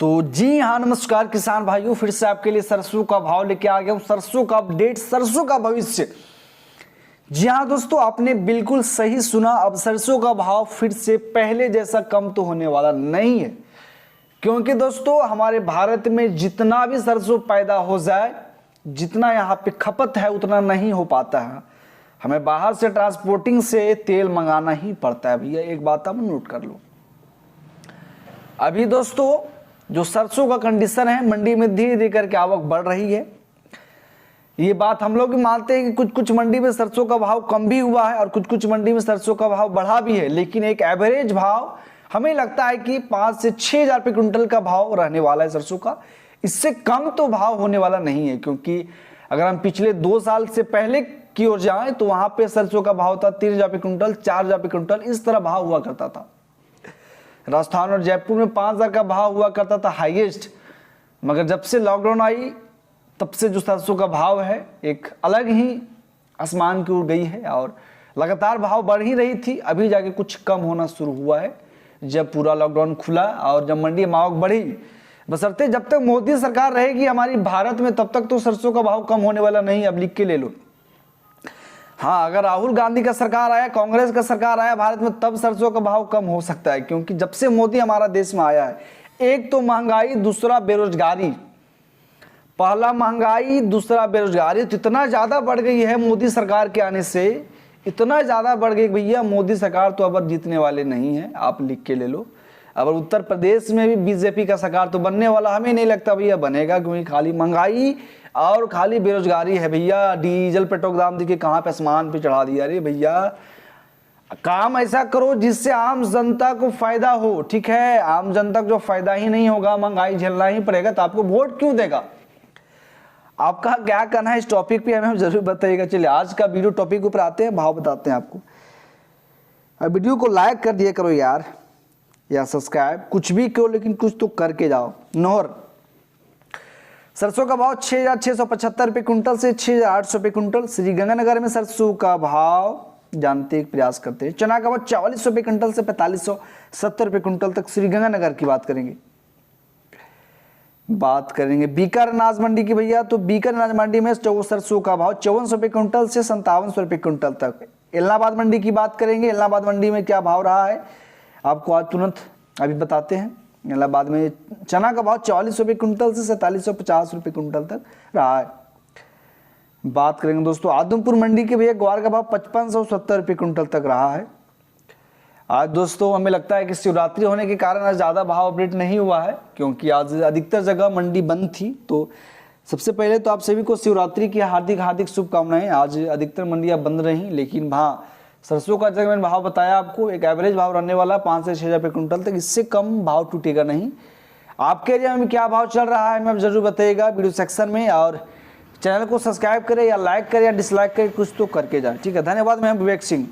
तो जी हाँ, नमस्कार किसान भाइयों, फिर से आपके लिए सरसों का भाव लेके आ गया हूँ। सरसों का अपडेट, सरसों का भविष्य। जी हाँ दोस्तों, आपने बिल्कुल सही सुना। अब सरसों का भाव फिर से पहले जैसा कम तो होने वाला नहीं है, क्योंकि दोस्तों हमारे भारत में जितना भी सरसों पैदा हो जाए, जितना यहाँ पे खपत है उतना नहीं हो पाता है। हमें बाहर से ट्रांसपोर्टिंग से तेल मंगाना ही पड़ता है भैया। एक बात आप नोट कर लो। अभी दोस्तों जो सरसों का कंडीशन है, मंडी में धीरे धीरे करके आवक बढ़ रही है। ये बात हम लोग भी मानते हैं कि कुछ कुछ मंडी में सरसों का भाव कम भी हुआ है और कुछ कुछ मंडी में सरसों का भाव बढ़ा भी है, लेकिन एक एवरेज भाव हमें लगता है कि 5 से 6 हज़ार रुपये क्विंटल का भाव रहने वाला है सरसों का। इससे कम तो भाव होने वाला नहीं है, क्योंकि अगर हम पिछले 2 साल से पहले की ओर जाएं तो वहां पे सरसों का भाव था 3 हज़ार रुपये क्विंटल, 4 हज़ार रुपये क्विंटल, इस तरह भाव हुआ करता था। राजस्थान और जयपुर में 5 हज़ार का भाव हुआ करता था हाईएस्ट। मगर जब से लॉकडाउन आई तब से जो सरसों का भाव है एक अलग ही आसमान की ओर गई है और लगातार भाव बढ़ ही रही थी। अभी जाके कुछ कम होना शुरू हुआ है जब पूरा लॉकडाउन खुला और जब मंडी में आवक बढ़ी। बशर्ते जब तक मोदी सरकार रहेगी हमारी भारत में, तब तक तो सरसों का भाव कम होने वाला नहीं। अब लिख के ले लो। हाँ, अगर राहुल गांधी का सरकार आया, कांग्रेस का सरकार आया भारत में, तब सरसों का भाव कम हो सकता है, क्योंकि जब से मोदी हमारा देश में आया है, एक तो महंगाई, दूसरा बेरोजगारी। पहला महंगाई, दूसरा बेरोजगारी तो इतना ज्यादा बढ़ गई है मोदी सरकार के आने से, इतना ज्यादा बढ़ गई भैया। मोदी सरकार तो अब जीतने वाले नहीं है, आप लिख के ले लो। अब उत्तर प्रदेश में भी बीजेपी का सरकार तो बनने वाला हमें नहीं लगता भैया बनेगा, क्योंकि खाली महंगाई और खाली बेरोजगारी है भैया। डीजल पेट्रोल का दाम देखिए कहाँ पे आसमान पे चढ़ा दिया। अरे भैया, काम ऐसा करो जिससे आम जनता को फायदा हो, ठीक है। आम जनता को जो फायदा ही नहीं होगा, महंगाई झेलना ही पड़ेगा, तो आपको वोट क्यों देगा। आपका क्या कहना है इस टॉपिक पे हमें जरूर बताइएगा। चलिए आज का वीडियो टॉपिक ऊपर आते हैं, भाव बताते हैं आपको। अब वीडियो को लाइक कर दिया करो यार, या सब्सक्राइब, कुछ भी करो लेकिन कुछ तो करके जाओ। नोहर सरसों का भाव 6,675 रुपये क्विंटल से 6,800 रुपये क्विंटल। श्रीगंगानगर में सरसों का भाव जानते एक प्रयास करते हैं। चना का भाव 4400 रुपये क्विंटल से 4570 रुपये क्विंटल तक श्रीगंगानगर की बात करेंगे। बीकर अनाज मंडी की भैया, तो बीकर अनाज मंडी में सरसों का भाव 5400 रुपये क्विंटल से 5700 रुपये क्विंटल तक। इलाहाबाद मंडी की बात करेंगे। इलाहाबाद मंडी में क्या भाव रहा है आपको आज तुरंत अभी बताते हैं। इलाहाबाद में चना का भाव 4400 रुपये क्विंटल से 4750 रुपये क्विंटल तक रहा है। बात करेंगे दोस्तों आदमपुर मंडी के भैया, ग्वार का भाव 5570 रुपये क्विंटल तक रहा है। आज दोस्तों हमें लगता है कि शिवरात्रि होने के कारण आज ज़्यादा भाव अपडेट नहीं हुआ है, क्योंकि आज अधिकतर जगह मंडी बंद थी। तो सबसे पहले तो आप सभी को शिवरात्रि की हार्दिक हार्दिक शुभकामनाएं। आज अधिकतर मंडियां बंद रहीं, लेकिन हाँ, सरसों का जगह मैंने भाव बताया आपको, एक एवरेज भाव रहने वाला 5 से 6 हज़ार रुपये क्विंटल तक, इससे कम भाव टूटेगा नहीं। आपके एरिया में क्या भाव चल रहा है हमें जरूर बताइएगा वीडियो सेक्शन में, और चैनल को सब्सक्राइब करें या लाइक करें या डिसलाइक करें, कुछ तो करके जाए, ठीक है। धन्यवाद। मैं विवेक सिंह।